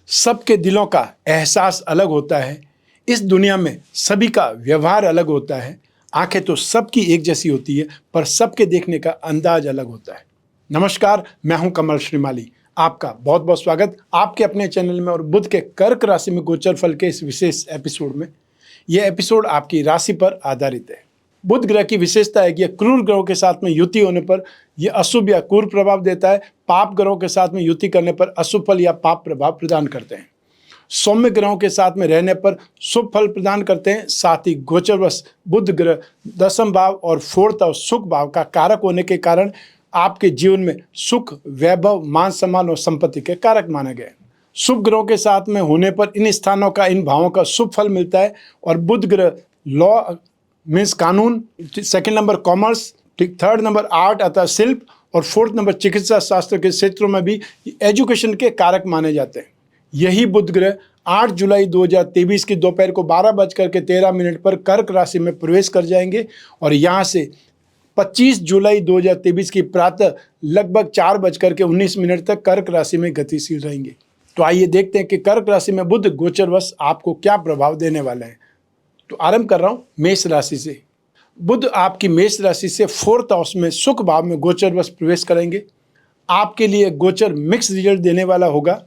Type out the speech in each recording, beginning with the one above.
सबके दिलों का एहसास अलग होता है। इस दुनिया में सभी का व्यवहार अलग होता है। आंखें तो सबकी एक जैसी होती है, पर सबके देखने का अंदाज अलग होता है। नमस्कार, मैं हूं कमल श्रीमाली। आपका बहुत बहुत स्वागत आपके अपने चैनल में और बुध के कर्क राशि में गोचर फल के इस विशेष एपिसोड में। यह एपिसोड आपकी राशि पर आधारित है। बुध ग्रह की विशेषता है कि यह क्रूर ग्रहों के साथ में युति होने पर यह अशुभ या क्रूर प्रभाव देता है। पाप ग्रहों के साथ में युति करने पर अशुभ फल या पाप प्रभाव प्रदान करते हैं। सौम्य ग्रहों के साथ में रहने पर शुभ फल प्रदान करते हैं। साथ ही गोचरवश बुध ग्रह दशम भाव और फोर्थ और सुख भाव का कारक होने के कारण आपके जीवन में सुख, वैभव, मान सम्मान और संपत्ति के कारक माने गए। शुभ ग्रहों के साथ में होने पर इन स्थानों का, इन भावों का शुभ फल मिलता है। और बुध ग्रह लॉ मीन्स कानून, second number commerce, third number art अर्थात शिल्प और फोर्थ नंबर चिकित्सा शास्त्र के क्षेत्रों में भी एजुकेशन के कारक माने जाते हैं। यही बुध ग्रह 8 जुलाई 2023 की दोपहर को 12:13 पर कर्क राशि में प्रवेश कर जाएंगे और यहाँ से 25 जुलाई 2023 की प्रातः लगभग 4:19 तक कर्क राशि में गतिशील रहेंगे। तो आइए देखते हैं कि कर्क राशि में बुध गोचरवश आपको क्या प्रभाव देने वाले हैं। तो आरंभ कर रहा हूँ मेष राशि से। बुध आपकी मेष राशि से फोर्थ हाउस में सुख भाव में गोचरवश प्रवेश करेंगे। आपके लिए गोचर मिक्स रिजल्ट देने वाला होगा।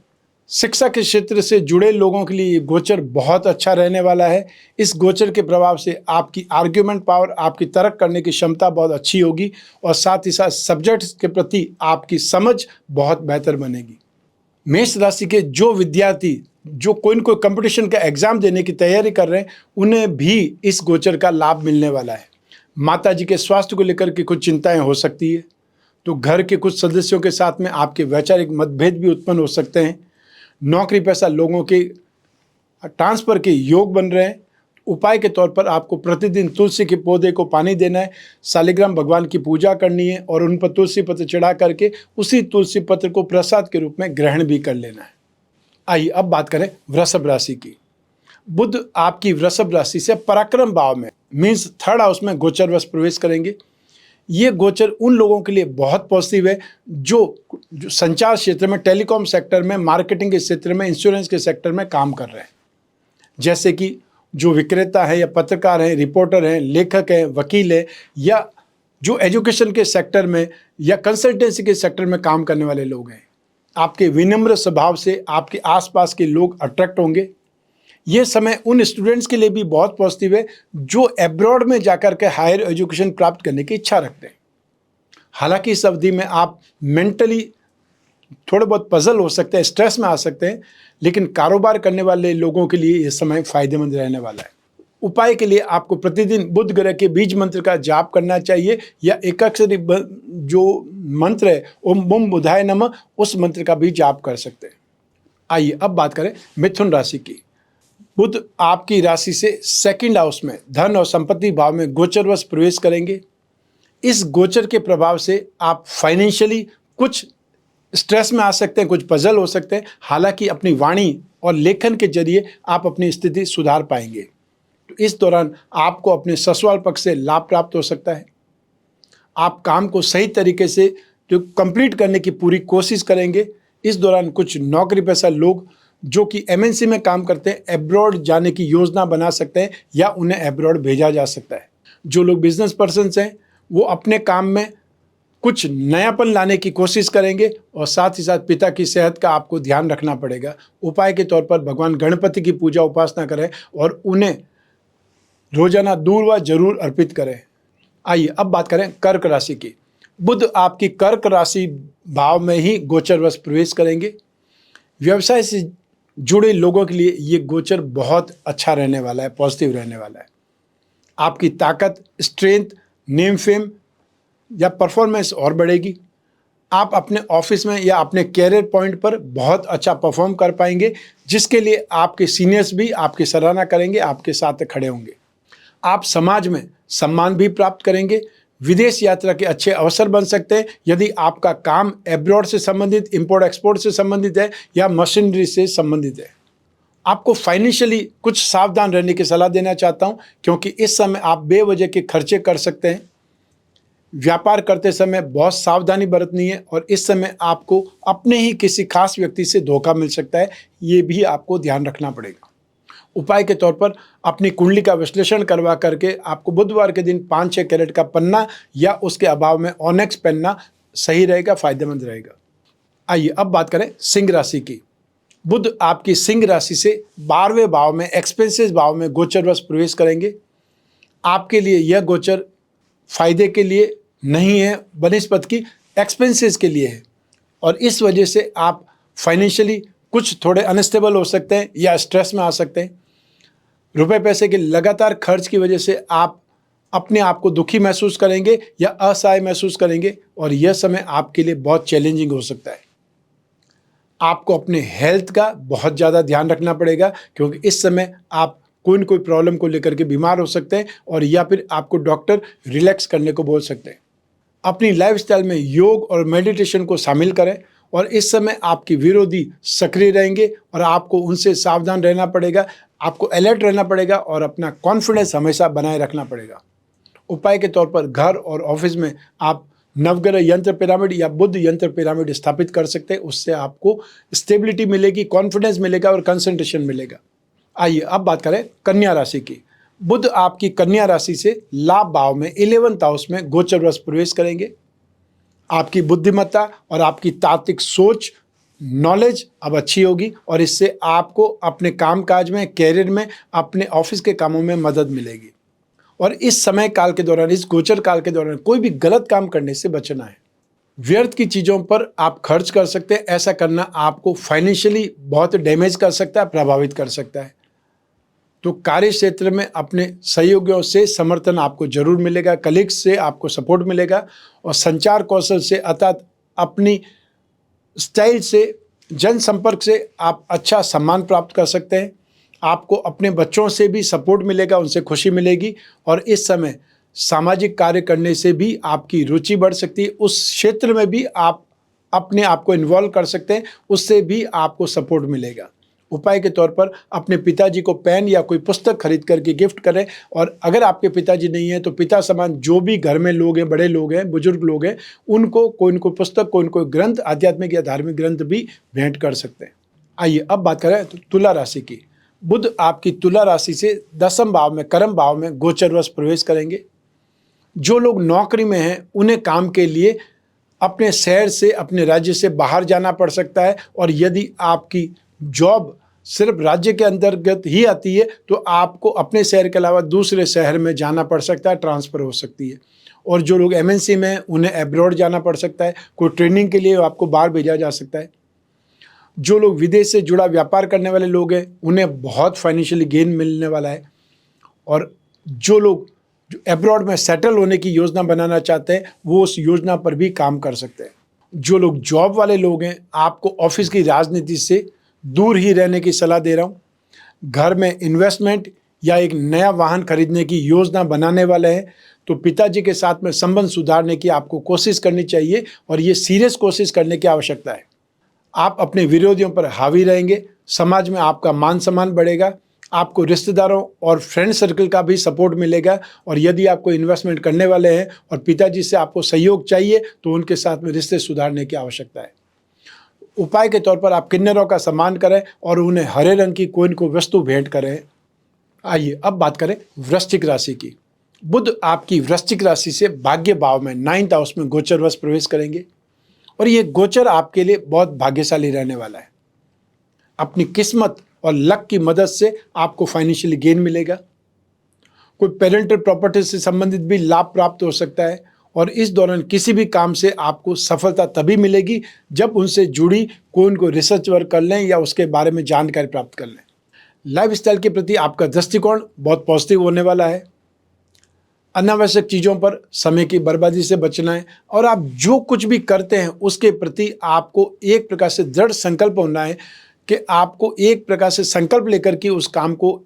शिक्षा के क्षेत्र से जुड़े लोगों के लिए गोचर बहुत अच्छा रहने वाला है। इस गोचर के प्रभाव से आपकी आर्ग्यूमेंट पावर, आपकी तर्क करने की क्षमता बहुत अच्छी होगी और साथ ही साथ सब्जेक्ट्स के प्रति आपकी समझ बहुत बेहतर बनेगी। मेष राशि के जो विद्यार्थी जो कोई न कोई कंपटीशन का एग्जाम देने की तैयारी कर रहे हैं, उन्हें भी इस गोचर का लाभ मिलने वाला है। माता जी के स्वास्थ्य को लेकर के कुछ चिंताएं हो सकती है, तो घर के कुछ सदस्यों के साथ में आपके वैचारिक मतभेद भी उत्पन्न हो सकते हैं। नौकरी पेशा लोगों के ट्रांसफर के योग बन रहे हैं। उपाय के तौर पर आपको प्रतिदिन तुलसी के पौधे को पानी देना है, शालिग्राम भगवान की पूजा करनी है और उन पर तुलसी पत्र चढ़ा करके उसी तुलसी पत्र को प्रसाद के रूप में ग्रहण भी कर लेना है। आइए अब बात करें वृषभ राशि की। बुध आपकी वृषभ राशि से पराक्रम भाव में मीन्स थर्ड हाउस में गोचरवश प्रवेश करेंगे। ये गोचर उन लोगों के लिए बहुत पॉजिटिव है जो संचार क्षेत्र में, टेलीकॉम सेक्टर में, मार्केटिंग के क्षेत्र में, इंश्योरेंस के सेक्टर में काम कर रहे हैं। जैसे कि जो विक्रेता है या पत्रकार हैं, रिपोर्टर हैं, लेखक हैं, वकील हैं, या जो एजुकेशन के सेक्टर में या कंसल्टेंसी के सेक्टर में काम करने वाले लोग हैं। आपके विनम्र स्वभाव से आपके आसपास के लोग अट्रैक्ट होंगे। ये समय उन स्टूडेंट्स के लिए भी बहुत पॉजिटिव है जो एब्रॉड में जाकर के हायर एजुकेशन प्राप्त करने की इच्छा रखते हैं। हालांकि इस अवधि में आप मेंटली थोड़े बहुत पजल हो सकते हैं, स्ट्रेस में आ सकते हैं, लेकिन कारोबार करने वाले लोगों के लिए ये समय फायदेमंद रहने वाला है। उपाय के लिए आपको प्रतिदिन बुध ग्रह के बीज मंत्र का जाप करना चाहिए या एकाक्षरी जो मंत्र है ओम बुम बुधाय नमः, उस मंत्र का भी जाप कर सकते हैं। आइए अब बात करें मिथुन राशि की। बुध आपकी राशि से सेकंड हाउस में धन और संपत्ति भाव में गोचरवश प्रवेश करेंगे। इस गोचर के प्रभाव से आप फाइनेंशियली कुछ स्ट्रेस में आ सकते हैं, कुछ पजल हो सकते हैं। हालांकि अपनी वाणी और लेखन के जरिए आप अपनी स्थिति सुधार पाएंगे। तो इस दौरान आपको अपने ससुराल पक्ष से लाभ प्राप्त हो सकता है। आप काम को सही तरीके से जो कंप्लीट करने की पूरी कोशिश करेंगे। इस दौरान कुछ नौकरी पेशा लोग जो कि एमएनसी में काम करते हैं, एब्रॉड जाने की योजना बना सकते हैं या उन्हें एब्रॉड भेजा जा सकता है। जो लोग बिजनेस पर्सन्स हैं वो अपने काम में कुछ नयापन लाने की कोशिश करेंगे और साथ ही साथ पिता की सेहत का आपको ध्यान रखना पड़ेगा। उपाय के तौर पर भगवान गणपति की पूजा उपासना करें और उन्हें रोजाना दूर्वा जरूर अर्पित करें। आइए अब बात करें कर्क राशि की। बुध आपकी कर्क राशि भाव में ही गोचरवश प्रवेश करेंगे। व्यवसाय से जुड़े लोगों के लिए ये गोचर बहुत अच्छा रहने वाला है, पॉजिटिव रहने वाला है। आपकी ताकत, स्ट्रेंथ, नेम फेम या परफॉर्मेंस और बढ़ेगी। आप अपने ऑफिस में या अपने कैरियर पॉइंट पर बहुत अच्छा परफॉर्म कर पाएंगे, जिसके लिए आपके सीनियर्स भी आपकी सराहना करेंगे, आपके साथ खड़े होंगे। आप समाज में सम्मान भी प्राप्त करेंगे। विदेश यात्रा के अच्छे अवसर बन सकते हैं यदि आपका काम एब्रॉड से संबंधित, इंपोर्ट एक्सपोर्ट से संबंधित है या मशीनरी से संबंधित है। आपको फाइनेंशियली कुछ सावधान रहने की सलाह देना चाहता हूं, क्योंकि इस समय आप बेवजह के खर्चे कर सकते हैं। व्यापार करते समय बहुत सावधानी बरतनी है और इस समय आपको अपने ही किसी खास व्यक्ति से धोखा मिल सकता है, ये भी आपको ध्यान रखना पड़ेगा। उपाय के तौर पर अपनी कुंडली का विश्लेषण करवा करके आपको बुधवार के दिन 5-6 कैरेट का पन्ना या उसके अभाव में ऑनेक्स पहनना सही रहेगा, फायदेमंद रहेगा। आइए अब बात करें सिंह राशि की। बुध आपकी सिंह राशि से 12वें भाव में, एक्सपेंसेस भाव में गोचरवश प्रवेश करेंगे। आपके लिए यह गोचर फायदे के लिए नहीं है, बनिस्पत की एक्सपेंसेस के लिए है और इस वजह से आप फाइनेंशियली कुछ थोड़े अनस्टेबल हो सकते हैं या स्ट्रेस में आ सकते हैं। रुपए पैसे के लगातार खर्च की वजह से आप अपने आप को दुखी महसूस करेंगे या असहाय महसूस करेंगे और यह समय आपके लिए बहुत चैलेंजिंग हो सकता है। आपको अपने हेल्थ का बहुत ज़्यादा ध्यान रखना पड़ेगा क्योंकि इस समय आप कोई न कोई प्रॉब्लम को लेकर के बीमार हो सकते हैं और या फिर आपको डॉक्टर रिलैक्स करने को बोल सकते हैं। अपनी लाइफस्टाइल में योग और मेडिटेशन को शामिल करें और इस समय आपके विरोधी सक्रिय रहेंगे और आपको उनसे सावधान रहना पड़ेगा, आपको अलर्ट रहना पड़ेगा और अपना कॉन्फिडेंस हमेशा बनाए रखना पड़ेगा। उपाय के तौर पर घर और ऑफिस में आप नवग्रह यंत्र पिरामिड या बुद्ध यंत्र पिरामिड स्थापित कर सकते हैं। उससे आपको स्टेबिलिटी मिलेगी, कॉन्फिडेंस मिलेगा और कंसंट्रेशन मिलेगा। आइए अब बात करें कन्या राशि की। बुध आपकी कन्या राशि से लाभ भाव में 11th हाउस में गोचरवश प्रवेश करेंगे। आपकी बुद्धिमत्ता और आपकी तात्विक सोच, नॉलेज अब अच्छी होगी और इससे आपको अपने कामकाज में, कैरियर में, अपने ऑफिस के कामों में मदद मिलेगी। और इस समय काल के दौरान, इस गोचर काल के दौरान कोई भी गलत काम करने से बचना है। व्यर्थ की चीज़ों पर आप खर्च कर सकते हैं। ऐसा करना आपको फाइनेंशियली बहुत डैमेज कर सकता है, प्रभावित कर सकता है। तो कार्य क्षेत्र में अपने सहयोगियों से समर्थन आपको जरूर मिलेगा, कलीग्स से आपको सपोर्ट मिलेगा और संचार कौशल से अर्थात अपनी स्टाइल से, जनसंपर्क से आप अच्छा सम्मान प्राप्त कर सकते हैं। आपको अपने बच्चों से भी सपोर्ट मिलेगा, उनसे खुशी मिलेगी और इस समय सामाजिक कार्य करने से भी आपकी रुचि बढ़ सकती है। उस क्षेत्र में भी आप अपने आप को इन्वॉल्व कर सकते हैं, उससे भी आपको सपोर्ट मिलेगा। उपाय के तौर पर अपने पिताजी को पेन या कोई पुस्तक खरीद करके गिफ्ट करें और अगर आपके पिताजी नहीं हैं तो पिता समान जो भी घर में लोग हैं, बड़े लोग हैं, बुजुर्ग लोग हैं, उनको कोई न कोई पुस्तक, कोई न कोई ग्रंथ, आध्यात्मिक या धार्मिक ग्रंथ भी भेंट कर सकते हैं। आइए अब बात करें तुला राशि की। बुध आपकी तुला राशि से 10वें भाव में, कर्म भाव में गोचरवश प्रवेश करेंगे। जो लोग नौकरी में हैं उन्हें काम के लिए अपने शहर से, अपने राज्य से बाहर जाना पड़ सकता है और यदि आपकी जॉब सिर्फ राज्य के अंतर्गत ही आती है तो आपको अपने शहर के अलावा दूसरे शहर में जाना पड़ सकता है, ट्रांसफ़र हो सकती है। और जो लोग एमएनसी में हैं उन्हें एब्रॉड जाना पड़ सकता है, कोई ट्रेनिंग के लिए आपको बाहर भेजा जा सकता है। जो लोग विदेश से जुड़ा व्यापार करने वाले लोग हैं उन्हें बहुत फाइनेंशियली गेन मिलने वाला है और जो लोग जो एब्रॉड में सेटल होने की योजना बनाना चाहते हैं वो उस योजना पर भी काम कर सकते हैं। जो लोग जॉब वाले लोग हैं, आपको ऑफिस की राजनीति से दूर ही रहने की सलाह दे रहा हूँ। घर में इन्वेस्टमेंट या एक नया वाहन खरीदने की योजना बनाने वाले हैं तो पिताजी के साथ में संबंध सुधारने की आपको कोशिश करनी चाहिए और ये सीरियस कोशिश करने की आवश्यकता है। आप अपने विरोधियों पर हावी रहेंगे, समाज में आपका मान सम्मान बढ़ेगा, आपको रिश्तेदारों और फ्रेंड सर्कल का भी सपोर्ट मिलेगा और यदि आप कोई इन्वेस्टमेंट करने वाले हैं और पिताजी से आपको सहयोग चाहिए तो उनके साथ में रिश्ते सुधारने की आवश्यकता है। उपाय के तौर पर आप किन्नरों का सम्मान करें और उन्हें हरे रंग की कोई न कोई वस्तु भेंट करें। आइए अब बात करें वृश्चिक राशि की। बुध आपकी वृश्चिक राशि से भाग्य भाव में 9th हाउस में गोचरवश प्रवेश करेंगे और ये गोचर आपके लिए बहुत भाग्यशाली रहने वाला है। अपनी किस्मत और लक की मदद से आपको फाइनेंशियली गेन मिलेगा। कोई पेरेंटल प्रॉपर्टी से संबंधित भी लाभ प्राप्त हो सकता है और इस दौरान किसी भी काम से आपको सफलता तभी मिलेगी जब उनसे जुड़ी कोई उनको रिसर्च वर्क कर लें या उसके बारे में जानकारी प्राप्त कर लें। लाइफस्टाइल के प्रति आपका दृष्टिकोण बहुत पॉजिटिव होने वाला है। अनावश्यक चीज़ों पर समय की बर्बादी से बचना है और आप जो कुछ भी करते हैं उसके प्रति आपको एक प्रकार से दृढ़ संकल्प होना है कि आपको एक प्रकार से संकल्प लेकर के उस काम को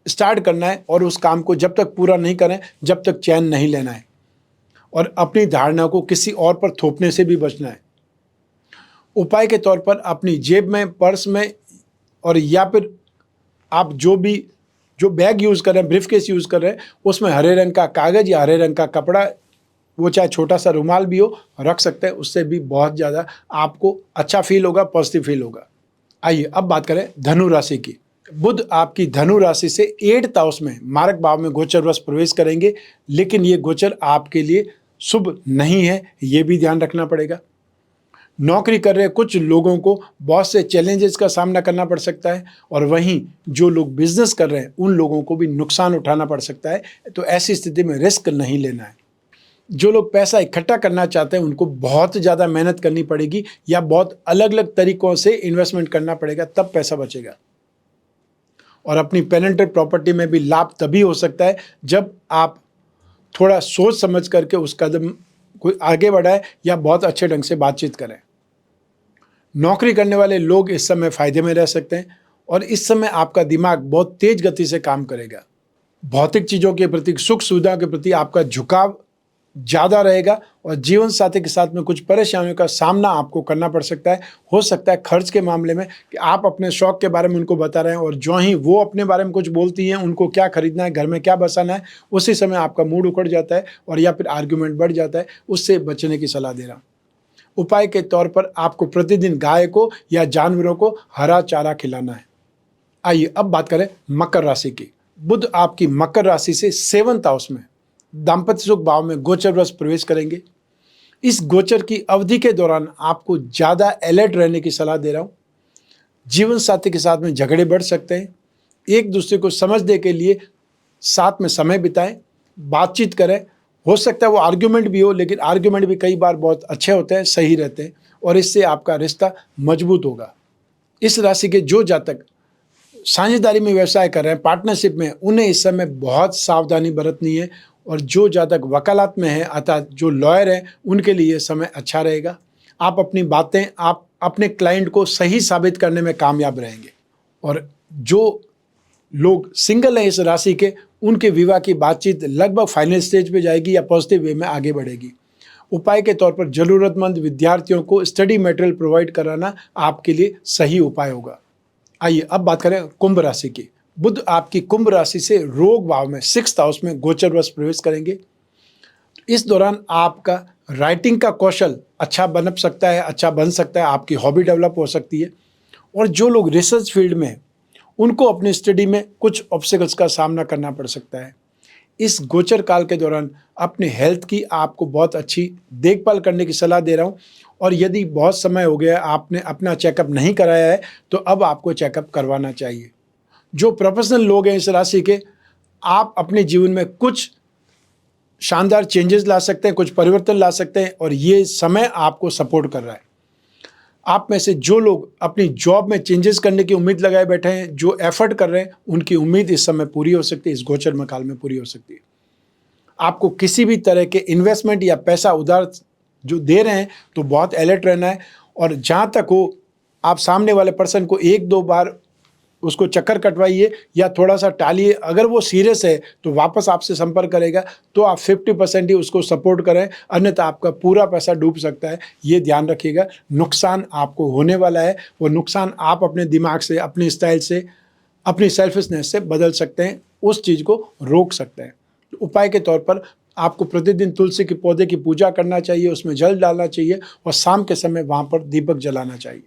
स्टार्ट करना है और उस काम को जब तक पूरा नहीं करें जब तक चैन नहीं लेना है और अपनी धारणा को किसी और पर थोपने से भी बचना है। उपाय के तौर पर अपनी जेब में, पर्स में और या फिर आप जो बैग यूज़ कर रहे हैं, ब्रीफकेस यूज़ कर रहे हैं, उसमें हरे रंग का कागज़ या हरे रंग का कपड़ा वो चाहे छोटा सा रुमाल भी हो रख सकते हैं, उससे भी बहुत ज़्यादा आपको अच्छा फील होगा, पॉजिटिव फील होगा। आइए अब बात करें धनु राशि की। बुध आपकी धनु राशि से 8th हाउस में मारक भाव में गोचरवश प्रवेश करेंगे, लेकिन ये गोचर आपके लिए शुभ नहीं है, ये भी ध्यान रखना पड़ेगा। नौकरी कर रहे कुछ लोगों को बहुत से चैलेंजेस का सामना करना पड़ सकता है, और वहीं जो लोग बिजनेस कर रहे हैं उन लोगों को भी नुकसान उठाना पड़ सकता है। तो ऐसी स्थिति में रिस्क नहीं लेना है। जो लोग पैसा इकट्ठा करना चाहते हैं उनको बहुत ज़्यादा मेहनत करनी पड़ेगी, या बहुत अलग अलग तरीकों से इन्वेस्टमेंट करना पड़ेगा, तब पैसा बचेगा। और अपनी पेरेंटल प्रॉपर्टी में भी लाभ तभी हो सकता है जब आप थोड़ा सोच समझ करके उस कदम को आगे बढ़ाएं या बहुत अच्छे ढंग से बातचीत करें। नौकरी करने वाले लोग इस समय फायदे में रह सकते हैं, और इस समय आपका दिमाग बहुत तेज गति से काम करेगा। भौतिक चीज़ों के प्रति, सुख सुविधा के प्रति आपका झुकाव ज़्यादा रहेगा, और जीवन साथी के साथ में कुछ परेशानियों का सामना आपको करना पड़ सकता है। हो सकता है खर्च के मामले में कि आप अपने शौक के बारे में उनको बता रहे हैं, और जो ही वो अपने बारे में कुछ बोलती हैं, उनको क्या खरीदना है, घर में क्या बसाना है, उसी समय आपका मूड उखड़ जाता है और या फिर आर्ग्यूमेंट बढ़ जाता है। उससे बचने की सलाह दे रहा हूँ। उपाय के तौर पर आपको प्रतिदिन गाय को या जानवरों को हरा चारा खिलाना है। आइए अब बात करें मकर राशि की। बुध आपकी मकर राशि से 7th हाउस में दाम्पत्य सुख भाव में गोचरवश प्रवेश करेंगे। इस गोचर की अवधि के दौरान आपको ज़्यादा अलर्ट रहने की सलाह दे रहा हूँ। जीवन साथी के साथ में झगड़े बढ़ सकते हैं। एक दूसरे को समझने के लिए साथ में समय बिताएं, बातचीत करें। हो सकता है वो आर्ग्यूमेंट भी हो, लेकिन आर्ग्यूमेंट भी कई बार बहुत अच्छे होते हैं, सही रहते हैं, और इससे आपका रिश्ता मजबूत होगा। इस राशि के जो जातक साझेदारी में व्यवसाय कर रहे हैं, पार्टनरशिप में, उन्हें इस समय बहुत सावधानी बरतनी है। और जो जातक वकालत में है, अर्थात जो लॉयर हैं, उनके लिए ये समय अच्छा रहेगा। आप अपनी बातें आप अपने क्लाइंट को सही साबित करने में कामयाब रहेंगे। और जो लोग सिंगल हैं इस राशि के, उनके विवाह की बातचीत लगभग फाइनल स्टेज पे जाएगी या पॉजिटिव वे में आगे बढ़ेगी। उपाय के तौर पर ज़रूरतमंद विद्यार्थियों को स्टडी मटेरियल प्रोवाइड कराना आपके लिए सही उपाय होगा। आइए अब बात करें कुंभ राशि की। बुध आपकी कुंभ राशि से रोग भाव में 6th हाउस में गोचरवश प्रवेश करेंगे। इस दौरान आपका राइटिंग का कौशल अच्छा बन सकता है, अच्छा बन सकता है, आपकी हॉबी डेवलप हो सकती है। और जो लोग रिसर्च फील्ड में हैं, उनको अपनी स्टडी में कुछ ऑब्स्टिकल्स का सामना करना पड़ सकता है। इस गोचर काल के दौरान अपने हेल्थ की आपको बहुत अच्छी देखभाल करने की सलाह दे रहा हूँ। और यदि बहुत समय हो गया आपने अपना चेकअप नहीं कराया है, तो अब आपको चेकअप करवाना चाहिए। जो प्रोफेशनल लोग हैं इस राशि के, आप अपने जीवन में कुछ शानदार चेंजेस ला सकते हैं, कुछ परिवर्तन ला सकते हैं, और ये समय आपको सपोर्ट कर रहा है। आप में से जो लोग अपनी जॉब में चेंजेस करने की उम्मीद लगाए बैठे हैं, जो एफर्ट कर रहे हैं, उनकी उम्मीद इस समय पूरी हो सकती है, इस गोचर में काल में पूरी हो सकती है। आपको किसी भी तरह के इन्वेस्टमेंट या पैसा उधार जो दे रहे हैं, तो बहुत अलर्ट रहना है। और जहाँ तक हो, आप सामने वाले पर्सन को 1-2 बार उसको चक्कर कटवाइए या थोड़ा सा टालिए। अगर वो सीरियस है तो वापस आपसे संपर्क करेगा, तो आप 50% ही उसको सपोर्ट करें, अन्यथा आपका पूरा पैसा डूब सकता है। ये ध्यान रखिएगा। नुकसान आपको होने वाला है, वो नुकसान आप अपने दिमाग से, अपनी स्टाइल से, अपनी सेल्फिशनेस से बदल सकते हैं, उस चीज़ को रोक सकते हैं। तो उपाय के तौर पर आपको प्रतिदिन तुलसी के पौधे की पूजा करना चाहिए, उसमें जल डालना चाहिए, और शाम के समय वहाँ पर दीपक जलाना चाहिए।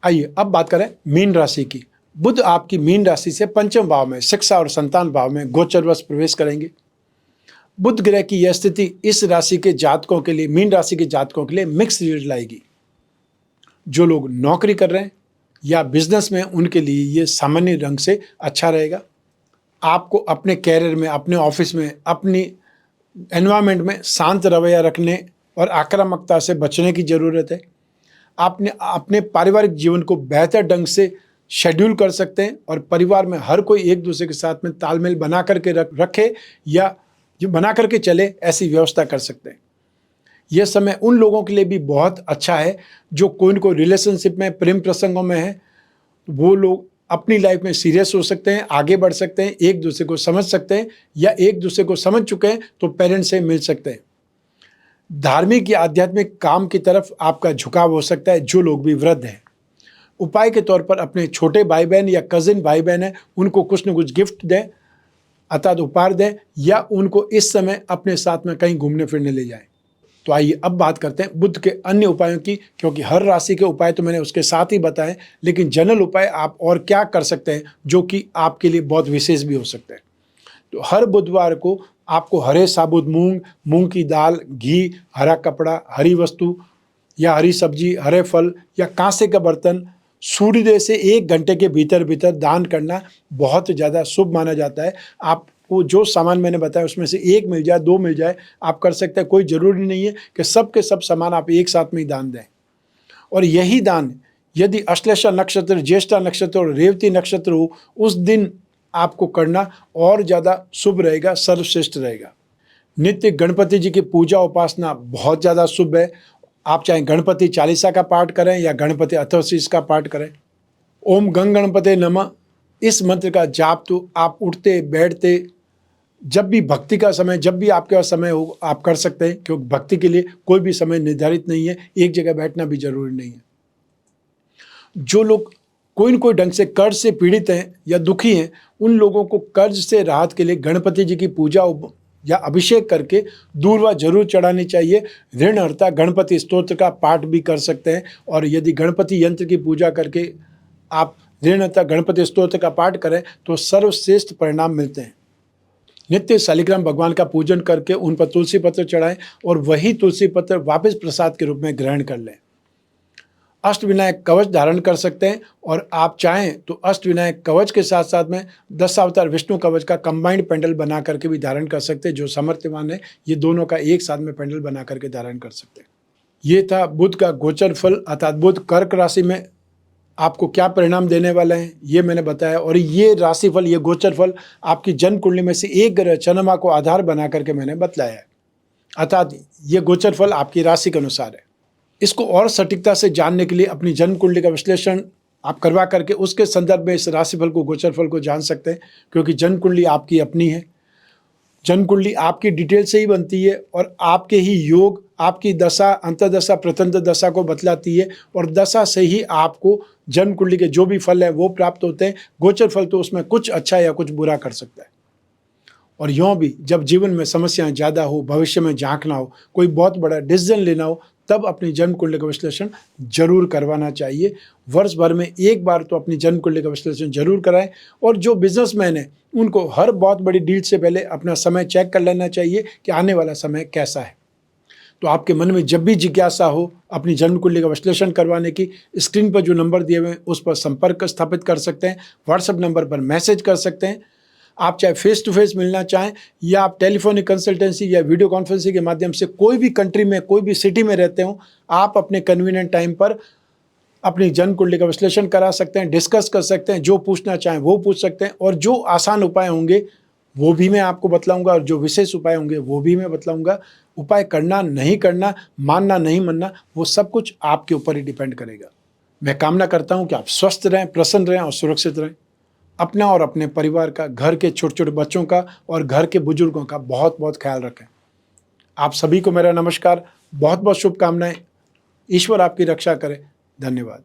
आइए अब बात करें मीन राशि की। बुध आपकी मीन राशि से 5वें भाव में, शिक्षा और संतान भाव में गोचरवश प्रवेश करेंगे। बुध ग्रह की यह स्थिति इस राशि के जातकों के लिए, मीन राशि के जातकों के लिए मिक्स रिजल्ट लाएगी। जो लोग नौकरी कर रहे हैं या बिजनेस में, उनके लिए ये सामान्य रंग से अच्छा रहेगा। आपको अपने कैरियर में, अपने ऑफिस में, अपनी एनवायरनमेंट में शांत रवैया रखने और आक्रामकता से बचने की ज़रूरत है। आपने अपने पारिवारिक जीवन को बेहतर ढंग से शेड्यूल कर सकते हैं, और परिवार में हर कोई एक दूसरे के साथ में तालमेल बना करके रखे या जो बना करके चले, ऐसी व्यवस्था कर सकते हैं। यह समय उन लोगों के लिए भी बहुत अच्छा है जो कोई न कोई रिलेशनशिप में, प्रेम प्रसंगों में है। वो लोग अपनी लाइफ में सीरियस हो सकते हैं, आगे बढ़ सकते हैं, एक दूसरे को समझ सकते हैं, या एक दूसरे को समझ चुके हैं तो पेरेंट्स से मिल सकते हैं। धार्मिक या आध्यात्मिक काम की तरफ आपका झुकाव हो सकता है, जो लोग भी वृद्ध हैं। उपाय के तौर पर अपने छोटे भाई बहन या कजिन भाई बहन हैं, उनको कुछ न कुछ गिफ्ट दें, अर्थात उपहार दें, या उनको इस समय अपने साथ में कहीं घूमने फिरने ले जाएं। तो आइए अब बात करते हैं बुध के अन्य उपायों की, क्योंकि हर राशि के उपाय तो मैंने उसके साथ ही बताए, लेकिन जनरल उपाय आप और क्या कर सकते हैं जो कि आपके लिए बहुत विशेष भी हो सकते हैं। तो हर बुधवार को आपको हरे साबुत मूंग, मूंग की दाल, घी, हरा कपड़ा, हरी वस्तु या हरी सब्जी, हरे फल या कांसे का बर्तन सूर्योदय से 1 घंटे के भीतर भीतर दान करना बहुत ज़्यादा शुभ माना जाता है। आपको जो सामान मैंने बताया उसमें से 1 मिल जाए, 2 मिल जाए, आप कर सकते हैं। कोई ज़रूरी नहीं है कि सब के सब सामान आप एक साथ में ही दान दें। और यही दान यदि अश्लेषा नक्षत्र, ज्येष्ठा नक्षत्र और रेवती नक्षत्र हो, उस दिन आपको करना और ज़्यादा शुभ रहेगा, सर्वश्रेष्ठ रहेगा। नित्य गणपति जी की पूजा उपासना बहुत ज़्यादा शुभ है। आप चाहे गणपति चालीसा का पाठ करें या गणपति अथर्वशीष का पाठ करें। ओम गंग गणपते नमः इस मंत्र का जाप तो आप उठते बैठते जब भी भक्ति का समय, जब भी आपके पास समय हो आप कर सकते हैं, क्योंकि भक्ति के लिए कोई भी समय निर्धारित नहीं है, एक जगह बैठना भी जरूरी नहीं है। जो लोग कोई न कोई ढंग से कर्ज से पीड़ित हैं या दुखी हैं, उन लोगों को कर्ज से राहत के लिए गणपति जी की पूजा या अभिषेक करके दूर्वा जरूर चढ़ानी चाहिए। ऋणहर्ता गणपति स्तोत्र का पाठ भी कर सकते हैं, और यदि गणपति यंत्र की पूजा करके आप ऋणहर्ता गणपति स्तोत्र का पाठ करें तो सर्वश्रेष्ठ परिणाम मिलते हैं। नित्य शालिग्राम भगवान का पूजन करके उन पर तुलसी पत्र चढ़ाएं और वही तुलसी पत्र वापस प्रसाद के रूप में ग्रहण कर लें। अष्टविनायक कवच धारण कर सकते हैं, और आप चाहें तो अष्टविनायक कवच के साथ साथ में 10 अवतार विष्णु कवच का कंबाइंड पेंडल बना करके भी धारण कर सकते हैं। जो सामर्थ्यवान है ये दोनों का एक साथ में पेंडल बना करके धारण कर सकते हैं। ये था बुध का गोचर फल, अर्थात बुध कर्क राशि में आपको क्या परिणाम देने वाले हैं ये मैंने बताया। और ये राशिफल, ये गोचर फल आपकी जन्म कुंडली में से एक ग्रह चंद्रमा को आधार बना करके मैंने बताया है, अर्थात ये गोचर फल आपकी राशि के अनुसार है। इसको और सटीकता से जानने के लिए अपनी जन्म कुंडली का विश्लेषण आप करवा करके उसके संदर्भ में इस राशिफल को, गोचर फल को जान सकते हैं, क्योंकि जन्म कुंडली आपकी अपनी है। जन्म कुंडली आपकी डिटेल से ही बनती है और आपके ही योग आपकी दशा, अंतर्दशा, प्रतंत्र दशा को बतलाती है, और दशा से ही आपको जन्म कुंडली के जो भी फल है वो प्राप्त होते हैं। गोचर फल तो उसमें कुछ अच्छा या कुछ बुरा कर सकता है। और यूँ भी जब जीवन में समस्याएं ज़्यादा हो, भविष्य में झांकना हो, कोई बहुत बड़ा डिसीजन लेना हो, तब अपनी जन्म कुंडली का विश्लेषण जरूर करवाना चाहिए। वर्ष भर में एक बार तो अपनी जन्म कुंडली का विश्लेषण जरूर कराएं। और जो बिजनेसमैन है उनको हर बहुत बड़ी डील से पहले अपना समय चेक कर लेना चाहिए कि आने वाला समय कैसा है। तो आपके मन में जब भी जिज्ञासा हो अपनी जन्म कुंडली का विश्लेषण करवाने की, स्क्रीन पर जो नंबर दिए हुए हैं उस पर संपर्क स्थापित कर सकते हैं। व्हाट्सएप नंबर पर मैसेज कर सकते हैं। आप चाहे फेस टू फेस मिलना चाहें या आप टेलीफोनिक कंसल्टेंसी या वीडियो कॉन्फ्रेंसिंग के माध्यम से कोई भी कंट्री में, कोई भी सिटी में रहते हो, आप अपने कन्वीनियंट टाइम पर अपनी जन्म कुंडली का विश्लेषण करा सकते हैं, डिस्कस कर सकते हैं। जो पूछना चाहें वो पूछ सकते हैं, और जो आसान उपाय होंगे वो भी मैं आपको बतलाऊंगा, और जो विशेष उपाय होंगे वो भी मैं बतलाऊंगा। उपाय करना नहीं करना, मानना नहीं मानना, वो सब कुछ आपके ऊपर ही डिपेंड करेगा। मैं कामना करता हूँ कि आप स्वस्थ रहें, प्रसन्न रहें और सुरक्षित रहें। अपना और अपने परिवार का, घर के छोटे छोटे बच्चों का और घर के बुजुर्गों का बहुत बहुत ख्याल रखें। आप सभी को मेरा नमस्कार, बहुत बहुत शुभकामनाएं। ईश्वर आपकी रक्षा करे। धन्यवाद।